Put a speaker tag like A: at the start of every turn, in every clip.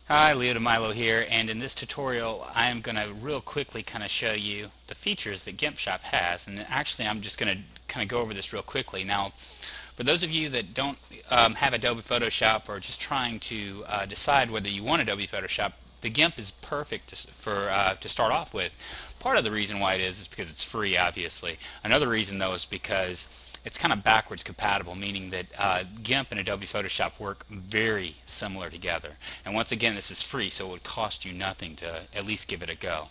A: Hi, Leo DeMilo here, and in this tutorial I am going to real quickly kind of show you the features that Gimp Shop has. And actually I'm just going to kind of go over this real quickly. Now, for those of you that don't have Adobe Photoshop or just trying to decide whether you want Adobe Photoshop, the Gimp is perfect to start off with. Part of the reason why it is because it's free, obviously. Another reason, though, is because it's kind of backwards compatible, meaning that Gimp and Adobe Photoshop work very similar together. And once again, this is free, so it would cost you nothing to at least give it a go.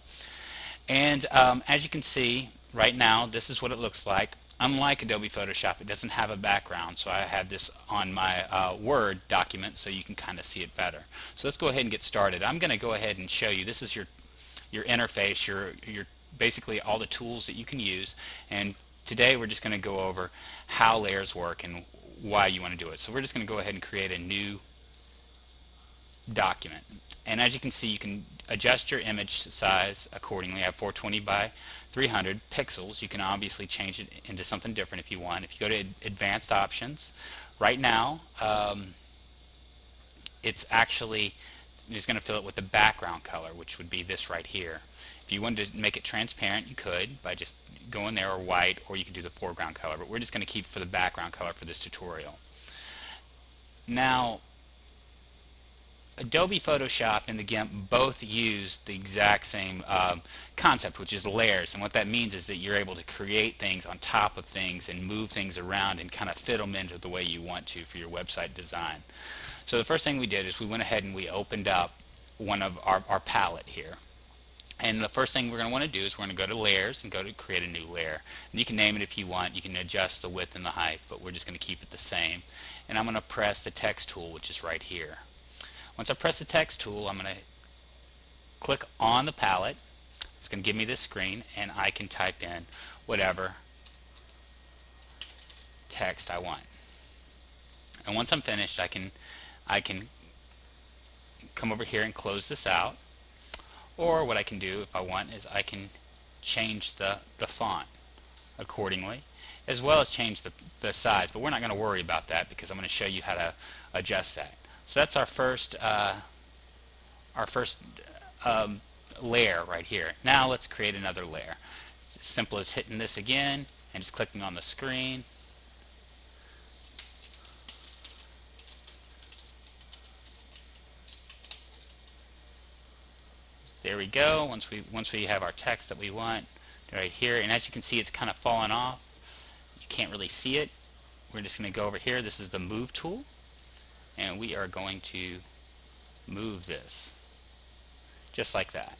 A: And as you can see right now, this is what it looks like. Unlike Adobe Photoshop, it doesn't have a background, so I have this on my Word document so you can kind of see it better. So let's go ahead and get started. I'm going to go ahead and show you. This is your interface, your basically all the tools that you can use. And today we're just going to go over how layers work and why you want to do it. So we're just going to go ahead and create a new document. And as you can see, you can adjust your image size accordingly. I have 420 by 300 pixels. You can obviously change it into something different if you want. If you go to advanced options, right now it's actually is going to fill it with the background color, which would be this right here. If you wanted to make it transparent, you could by just going there, or white, or you could do the foreground color, but we're just going to keep for the background color for this tutorial. Now, Adobe Photoshop and the Gimp both use the exact same concept, which is layers. And what that means is that you're able to create things on top of things and move things around and kind of fit them into the way you want to for your website design. So the first thing we did is we went ahead and we opened up one of our palette here. And the first thing we're going to want to do is we're going to go to layers and go to create a new layer. And you can name it if you want. You can adjust the width and the height, but we're just going to keep it the same. And I'm going to press the text tool, which is right here. Once I press the text tool, I'm going to click on the palette. It's going to give me this screen, and I can type in whatever text I want. And once I'm finished, I can come over here and close this out. Or what I can do if I want is I can change the font accordingly, as well as change the size. But we're not going to worry about that because I'm going to show you how to adjust that. So that's our first layer right here. Now let's create another layer. It's as simple as hitting this again and just clicking on the screen. There we go. Once we have our text that we want right here, and as you can see, it's kind of fallen off. You can't really see it. We're just going to go over here. This is the move tool, and we are going to move this just like that.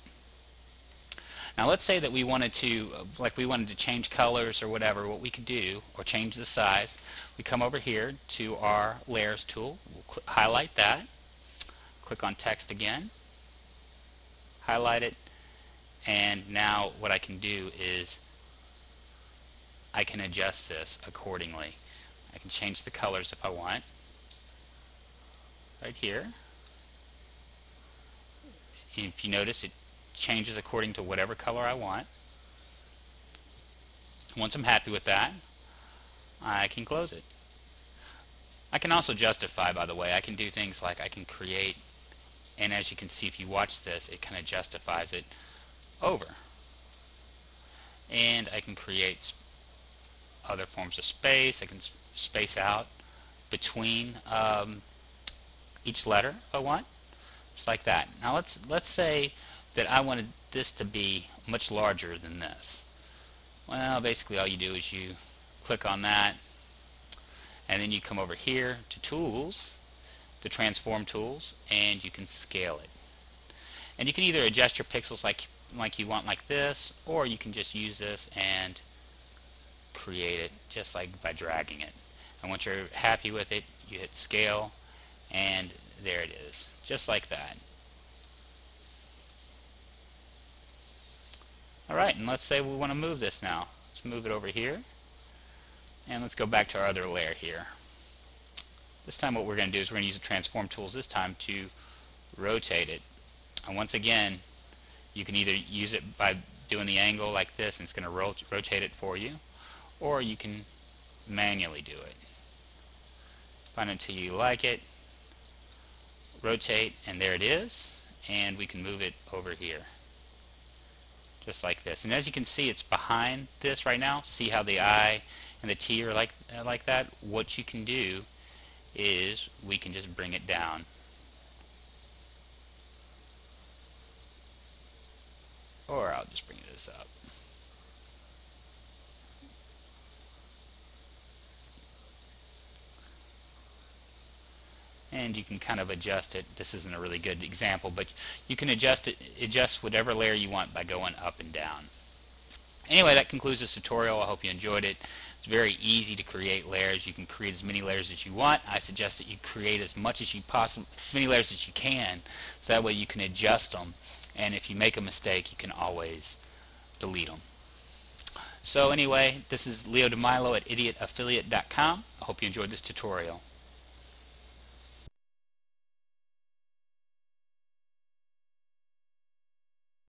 A: Now let's say that we wanted to change colors or whatever. What we could do, or change the size, we come over here to our layers tool. We'll highlight that, click on text again, highlight it, and now what I can do is I can adjust this accordingly. I can change the colors if I want right here. If you notice, it changes according to whatever color I want. Once I'm happy with that, I can close it. I can also justify, by the way. I can do things like I can create, and as you can see, if you watch this, it kind of justifies it over. And I can create other forms of space. I can space out between each letter if I want, just like that. Now let's say that I wanted this to be much larger than this. Well, basically all you do is you click on that, and then you come over here to Tools, the Transform Tools, and you can scale it. And you can either adjust your pixels like you want, like this, or you can just use this and create it just like by dragging it. And once you're happy with it, you hit Scale, and there it is, just like that. Alright, and let's say we want to move this now. Let's move it over here, and let's go back to our other layer here. This time what we're going to do is we're going to use the transform tools this time to rotate it. And once again, you can either use it by doing the angle like this, and it's going to rotate it for you, or you can manually do it. Find it until you like it, rotate, and there it is, and we can move it over here just like this. And as you can see, it's behind this right now. See how the I and the T are like that? What you can do is we can just bring it down, or I'll just bring this up. And you can kind of adjust it. This isn't a really good example, but you can adjust whatever layer you want by going up and down. Anyway, that concludes this tutorial. I hope you enjoyed it. It's very easy to create layers. You can create as many layers as you want. I suggest that you create as many layers as you can, so that way you can adjust them. And if you make a mistake, you can always delete them. So anyway, this is Leo DeMilo at idiotaffiliate.com. I hope you enjoyed this tutorial.